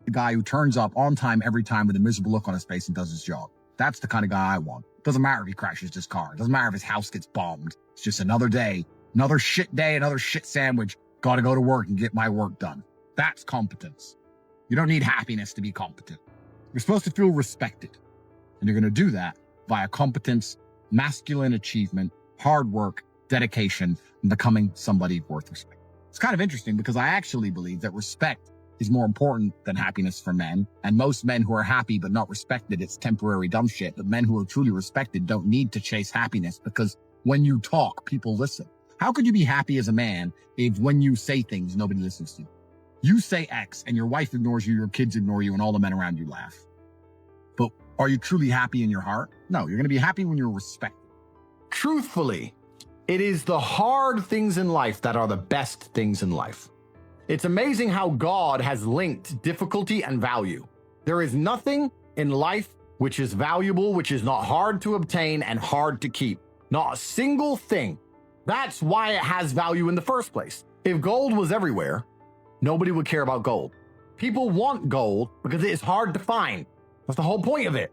the guy who turns up on time every time with a miserable look on his face and does his job. That's the kind of guy I want. Doesn't matter if he crashes his car. Doesn't matter if his house gets bombed. It's just another day, another shit day, another shit sandwich. Got to go to work and get my work done. That's competence. You don't need happiness to be competent. You're supposed to feel respected. And you're going to do that via competence, masculine achievement, hard work, dedication, and becoming somebody worth respect. It's kind of interesting because I actually believe that respect is more important than happiness for men. And most men who are happy but not respected, it's temporary dumb shit. But men who are truly respected don't need to chase happiness because when you talk, people listen. How could you be happy as a man if when you say things, nobody listens to you? You say X and your wife ignores you, your kids ignore you, and all the men around you laugh. But are you truly happy in your heart? No, you're going to be happy when you're respected. Truthfully, it is the hard things in life that are the best things in life. It's amazing how God has linked difficulty and value. There is nothing in life which is valuable, which is not hard to obtain and hard to keep. Not a single thing. That's why it has value in the first place. If gold was everywhere, nobody would care about gold. People want gold because it is hard to find. That's the whole point of it.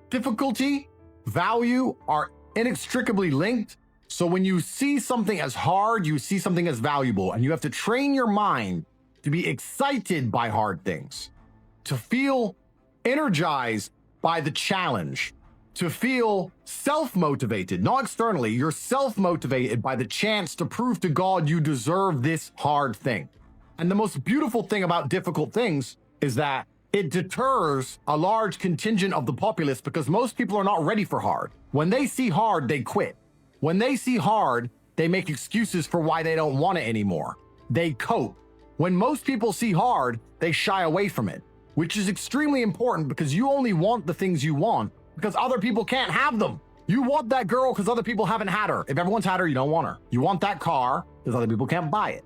Difficulty, value are inextricably linked. So when you see something as hard, you see something as valuable, and you have to train your mind to be excited by hard things, to feel energized by the challenge, to feel self-motivated, not externally. You're self-motivated by the chance to prove to God you deserve this hard thing. And the most beautiful thing about difficult things is that it deters a large contingent of the populace because most people are not ready for hard. When they see hard, they quit. When they see hard, they make excuses for why they don't want it anymore. They cope. When most people see hard, they shy away from it, which is extremely important because you only want the things you want because other people can't have them. You want that girl because other people haven't had her. If everyone's had her, you don't want her. You want that car because other people can't buy it.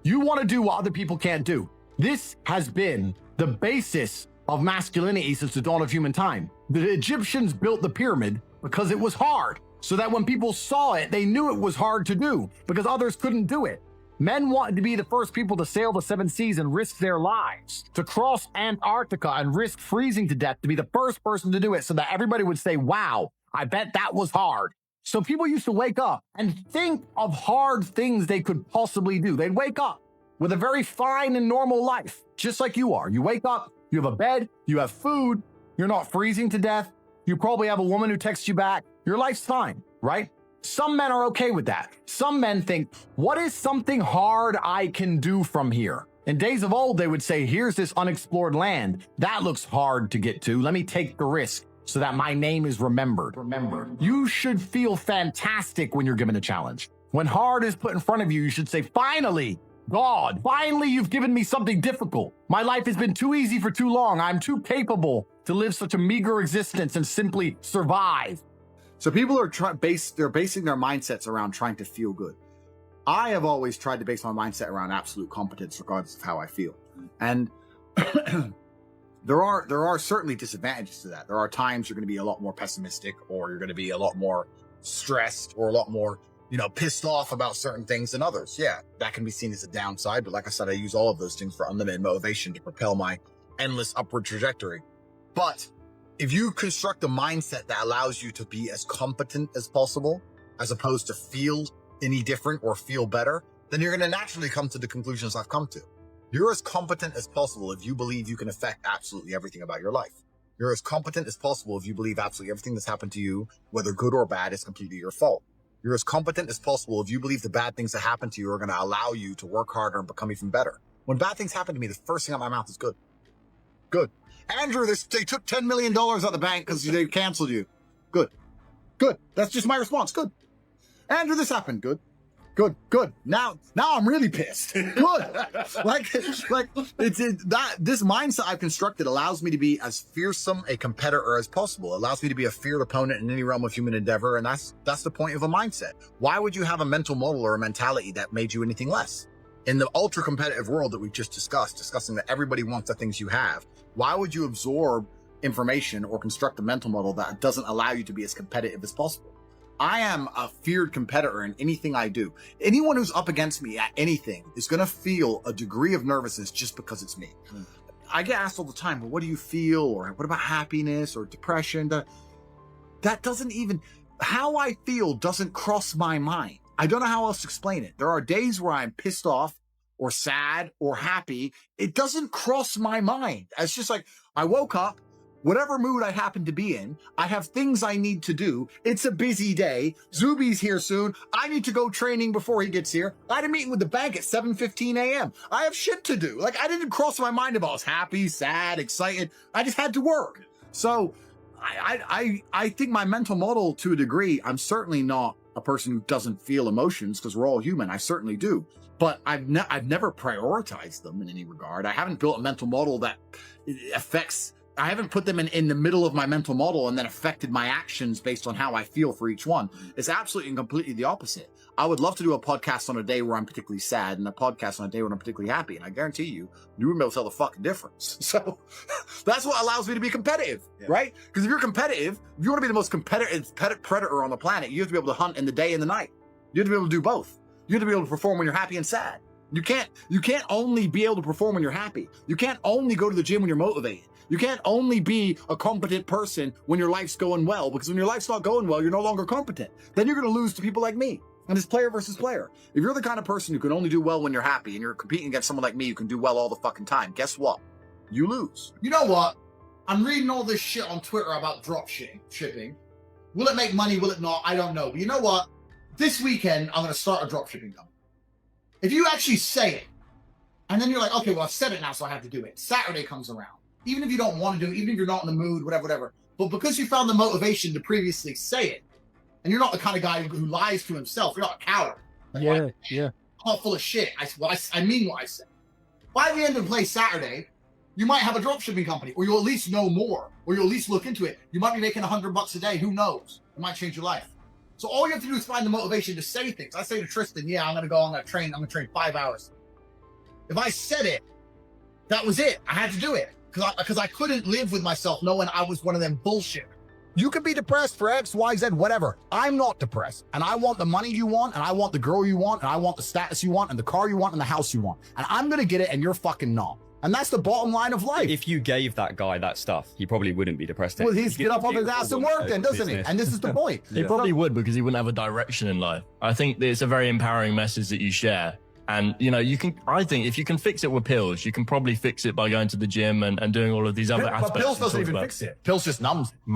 You want to do what other people can't do. This has been the basis of masculinity since the dawn of human time. The Egyptians built the pyramid because it was hard, so that when people saw it, they knew it was hard to do because others couldn't do it. Men wanted to be the first people to sail the 7 seas and risk their lives, to cross Antarctica and risk freezing to death, to be the first person to do it so that everybody would say, wow, I bet that was hard. So people used to wake up and think of hard things they could possibly do. They'd wake up with a very fine and normal life, just like you are. You wake up, you have a bed, you have food, you're not freezing to death. You probably have a woman who texts you back. Your life's fine, right? Some men are okay with that. Some men think, what is something hard I can do from here? In days of old, they would say, here's this unexplored land. That looks hard to get to. Let me take the risk so that my name is remembered. You should feel fantastic when you're given a challenge. When hard is put in front of you, you should say, finally, God, finally you've given me something difficult. My life has been too easy for too long. I'm too capable to live such a meager existence and simply survive. So people are they're basing their mindsets around trying to feel good. I have always tried to base my mindset around absolute competence regardless of how I feel. And there are certainly disadvantages to that. There are times you're going to be a lot more pessimistic, or you're going to be a lot more stressed, or a lot more, pissed off about certain things than others. Yeah, that can be seen as a downside. But like I said, I use all of those things for unlimited motivation to propel my endless upward trajectory. But if you construct a mindset that allows you to be as competent as possible, as opposed to feel any different or feel better, then you're going to naturally come to the conclusions I've come to. You're as competent as possible if you believe you can affect absolutely everything about your life. You're as competent as possible if you believe absolutely everything that's happened to you, whether good or bad, is completely your fault. You're as competent as possible if you believe the bad things that happen to you are going to allow you to work harder and become even better. When bad things happen to me, the first thing out of my mouth is good. Good. Andrew, they took $10 million out of the bank because they canceled you. Good. Good. That's just my response. Good. Andrew, this happened. Good. Good. Good. Now I'm really pissed. Good. This mindset I've constructed allows me to be as fearsome a competitor as possible. It allows me to be a feared opponent in any realm of human endeavor. And that's the point of a mindset. Why would you have a mental model or a mentality that made you anything less? In the ultra competitive world that we've just discussing that everybody wants the things you have, why would you absorb information or construct a mental model that doesn't allow you to be as competitive as possible? I am a feared competitor in anything I do. Anyone who's up against me at anything is going to feel a degree of nervousness just because it's me. I get asked all the time, well, what do you feel? Or what about happiness or depression? That doesn't even, how I feel doesn't cross my mind. I don't know how else to explain it. There are days where I'm pissed off or sad or happy. It doesn't cross my mind. It's just like, I woke up, whatever mood I happen to be in, I have things I need to do. It's a busy day. Zuby's here soon. I need to go training before he gets here. I had a meeting with the bank at 7:15 a.m. I have shit to do. Like, I didn't cross my mind if I was happy, sad, excited. I just had to work. So I think my mental model, to a degree, I'm certainly not a person who doesn't feel emotions, because we're all human. I certainly do. But I've never prioritized them in any regard. I haven't built a mental model that affects, I haven't put them in the middle of my mental model and then affected my actions based on how I feel for each one. It's absolutely and completely the opposite. I would love to do a podcast on a day where I'm particularly sad and a podcast on a day when I'm particularly happy. And I guarantee you wouldn't be able to tell the fucking difference. So that's what allows me to be competitive, right? Because if you're competitive, if you want to be the most competitive predator on the planet, you have to be able to hunt in the day and the night. You have to be able to do both. You have to be able to perform when you're happy and sad. You can't only be able to perform when you're happy. You can't only go to the gym when you're motivated. You can't only be a competent person when your life's going well, because when your life's not going well, you're no longer competent. Then you're going to lose to people like me. And it's player versus player. If you're the kind of person who can only do well when you're happy and you're competing against someone like me who can do well all the fucking time, guess what? You lose. You know what? I'm reading all this shit on Twitter about drop shipping. Will it make money? Will it not? I don't know. But you know what? This weekend, I'm going to start a drop shipping company. If you actually say it, and then you're like, okay, well, I've said it now, so I have to do it. Saturday comes around. Even if you don't want to do it, even if you're not in the mood, whatever. But because you found the motivation to previously say it, and you're not the kind of guy who lies to himself, you're not a coward. Like, Yeah. I'm not full of shit. I mean what I say. By the end of play Saturday, you might have a dropshipping company, or you'll at least know more, or you'll at least look into it. You might be making $100 a day. Who knows? It might change your life. So all you have to do is find the motivation to say things. I say to Tristan, yeah, I'm going to train 5 hours. If I said it, that was it. I had to do it because I couldn't live with myself knowing I was one of them bullshit. You could be depressed for X, Y, Z, whatever. I'm not depressed. And I want the money you want, and I want the girl you want, and I want the status you want, and the car you want, and the house you want. And I'm going to get it, and you're fucking not. And that's the bottom line of life. If you gave that guy that stuff, he probably wouldn't be depressed. Well, he's get up off his ass and work then, doesn't he? And this is the point. He probably would, because he wouldn't have a direction in life. I think it's a very empowering message that you share. And, you know, I think if you can fix it with pills, you can probably fix it by going to the gym and doing all of these other aspects. But pills doesn't even fix it. Pills just numbs it.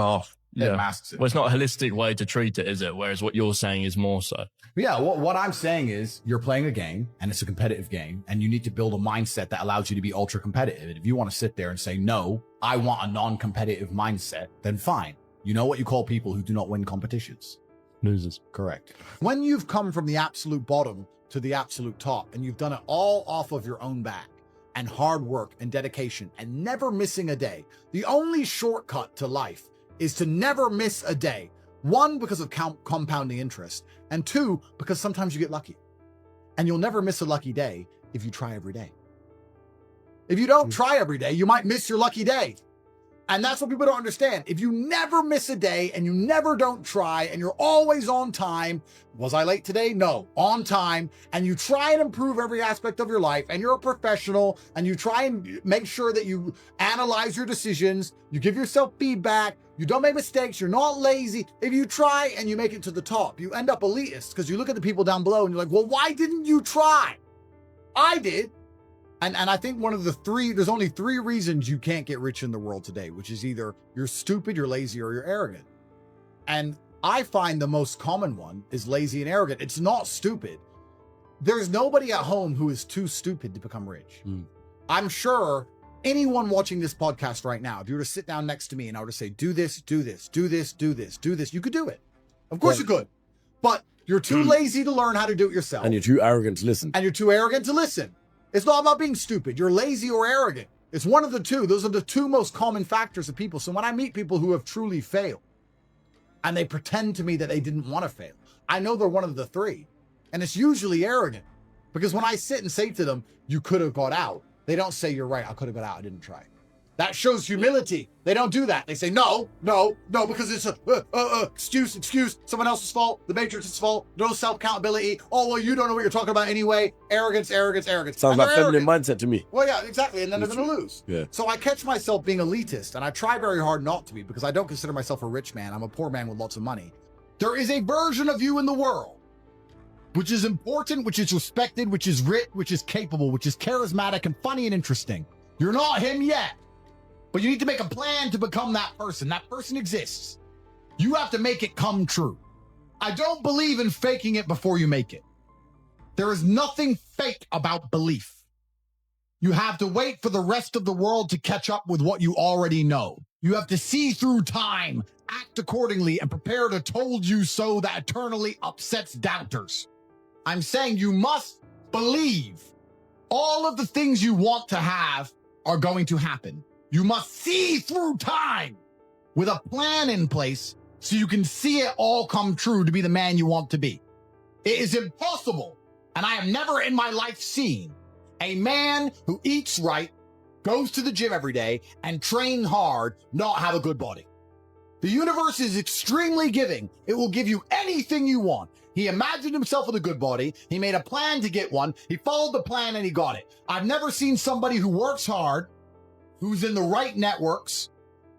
Masks it. Well, it's not a holistic way to treat it, is it? Whereas what you're saying is more so. Yeah, what I'm saying is you're playing a game, and it's a competitive game, and you need to build a mindset that allows you to be ultra competitive. And if you want to sit there and say, no, I want a non-competitive mindset, then fine. You know what you call people who do not win competitions? Losers. Correct. When you've come from the absolute bottom to the absolute top, and you've done it all off of your own back, and hard work and dedication, and never missing a day, the only shortcut to life is to never miss a day. One, because of compounding interest, and two, because sometimes you get lucky. And you'll never miss a lucky day if you try every day. If you don't try every day, you might miss your lucky day. And that's what people don't understand. If you never miss a day and you never don't try and you're always on time, was I late today? No, on time. And you try and improve every aspect of your life, and you're a professional, and you try and make sure that you analyze your decisions, you give yourself feedback, you don't make mistakes, you're not lazy. If you try and you make it to the top, you end up elitist because you look at the people down below and you're like, well, why didn't you try? I did. And I think there's only three reasons you can't get rich in the world today, which is either you're stupid, you're lazy, or you're arrogant. And I find the most common one is lazy and arrogant. It's not stupid. There's nobody at home who is too stupid to become rich. I'm sure anyone watching this podcast right now, if you were to sit down next to me and I were to say, do this, do this, do this, do this, do this, you could do it. Of course you could. But you're too lazy to learn how to do it yourself. And you're too arrogant to listen. And you're too arrogant to listen. It's not about being stupid. You're lazy or arrogant. It's one of the two. Those are the two most common factors of people. So when I meet people who have truly failed and they pretend to me that they didn't want to fail, I know they're one of the three. And it's usually arrogant, because when I sit and say to them, you could have got out, they don't say, you're right, I could have got out, I didn't try. That shows humility. They don't do that. They say, no, because it's excuse, someone else's fault, the Matrix's fault, no self-accountability. Oh, well, you don't know what you're talking about anyway. Arrogance. Sounds And like they're feminine arrogant. mindset to me. Well, yeah, exactly. And then they're going to lose. Yeah. So I catch myself being elitist, and I try very hard not to be, because I don't consider myself a rich man. I'm a poor man with lots of money. There is a version of you in the world which is important, which is respected, which is rich, which is capable, which is charismatic and funny and interesting. You're not him yet, but you need to make a plan to become that person. That person exists. You have to make it come true. I don't believe in faking it before you make it. There is nothing fake about belief. You have to wait for the rest of the world to catch up with what you already know. You have to see through time, act accordingly, and prepare to told you so that eternally upsets doubters. I'm saying you must believe all of the things you want to have are going to happen. You must see through time with a plan in place so you can see it all come true to be the man you want to be. It is impossible, and I have never in my life seen a man who eats right, goes to the gym every day, and trains hard not have a good body. The universe is extremely giving. It will give you anything you want. He imagined himself with a good body. He made a plan to get one. He followed the plan and he got it. I've never seen somebody who works hard, who's in the right networks,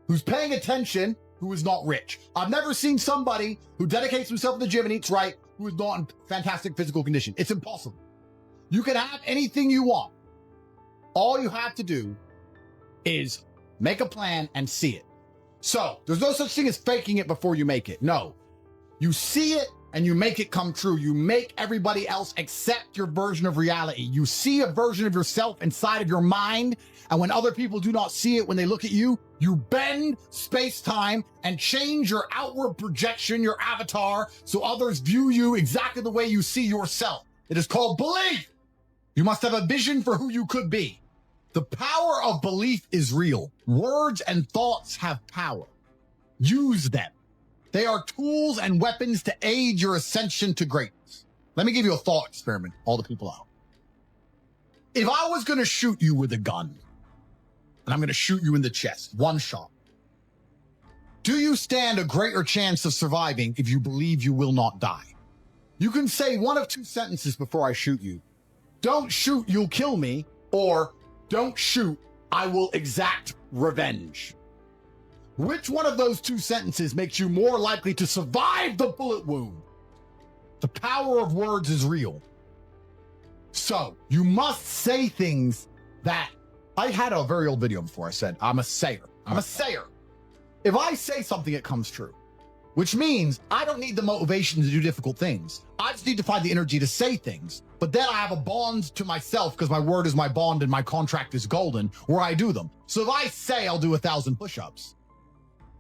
who's paying attention, who is not rich. I've never seen somebody who dedicates himself to the gym and eats right, who is not in fantastic physical condition. It's impossible. You can have anything you want. All you have to do is make a plan and see it. So there's no such thing as faking it before you make it. No, you see it and you make it come true. You make everybody else accept your version of reality. You see a version of yourself inside of your mind. And when other people do not see it, when they look at you, you bend space-time and change your outward projection, your avatar, so others view you exactly the way you see yourself. It is called belief. You must have a vision for who you could be. The power of belief is real. Words and thoughts have power. Use them. They are tools and weapons to aid your ascension to greatness. Let me give you a thought experiment, all the people out. If I was going to shoot you with a gun, and I'm going to shoot you in the chest, one shot, do you stand a greater chance of surviving if you believe you will not die? You can say one of two sentences before I shoot you. Don't shoot, you'll kill me, or don't shoot, I will exact revenge. Which one of those two sentences makes you more likely to survive the bullet wound? The power of words is real. So you must say things that I had a very old video before. I said, I'm a sayer. I'm a sayer. If I say something, it comes true, which means I don't need the motivation to do difficult things. I just need to find the energy to say things. But then I have a bond to myself because my word is my bond and my contract is golden where I do them. So if I say I'll do 1,000 push-ups,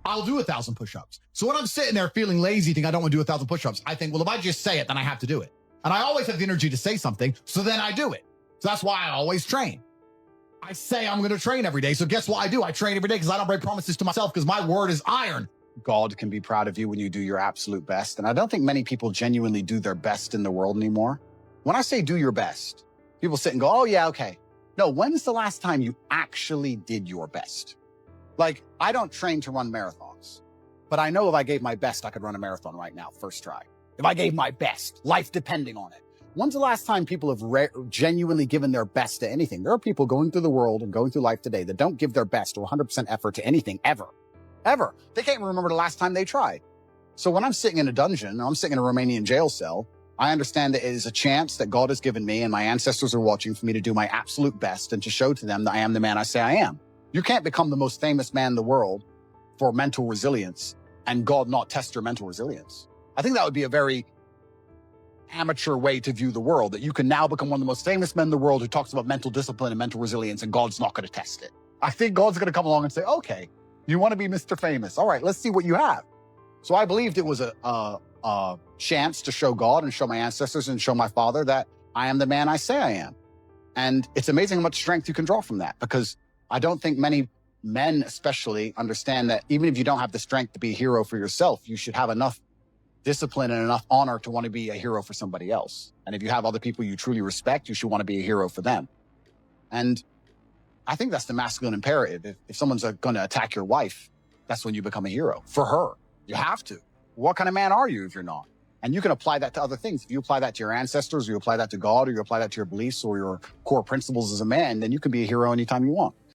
I'll do 1,000 push-ups. So when I'm sitting there feeling lazy, think I don't want to do 1,000 push-ups, I think, well, if I just say it, then I have to do it. And I always have the energy to say something, so then I do it. So that's why I always train. I say I'm going to train every day. So guess what I do? I train every day because I don't break promises to myself because my word is iron. God can be proud of you when you do your absolute best. And I don't think many people genuinely do their best in the world anymore. When I say do your best, people sit and go, oh yeah, okay. No, when's the last time you actually did your best? Like, I don't train to run marathons, but I know if I gave my best, I could run a marathon right now, first try. If I gave my best, life depending on it. When's the last time people have genuinely given their best to anything? There are people going through the world and going through life today that don't give their best or 100% effort to anything ever. Ever. They can't remember the last time they tried. So when I'm sitting in a dungeon, or I'm sitting in a Romanian jail cell, I understand that it is a chance that God has given me and my ancestors are watching for me to do my absolute best and to show to them that I am the man I say I am. You can't become the most famous man in the world for mental resilience and God not test your mental resilience. I think that would be a very amateur way to view the world, that you can now become one of the most famous men in the world who talks about mental discipline and mental resilience and God's not going to test it. I think God's going to come along and say, okay, you want to be Mr. Famous. All right, let's see what you have. So I believed it was a chance to show God and show my ancestors and show my father that I am the man I say I am. And it's amazing how much strength you can draw from that, because I don't think many men especially understand that even if you don't have the strength to be a hero for yourself, you should have enough discipline and enough honor to want to be a hero for somebody else. And if you have other people you truly respect, you should want to be a hero for them. And I think that's the masculine imperative. If someone's going to attack your wife, that's when you become a hero for her. You have to. What kind of man are you if you're not? And you can apply that to other things. If you apply that to your ancestors, or you apply that to God, or you apply that to your beliefs or your core principles as a man, then you can be a hero anytime you want.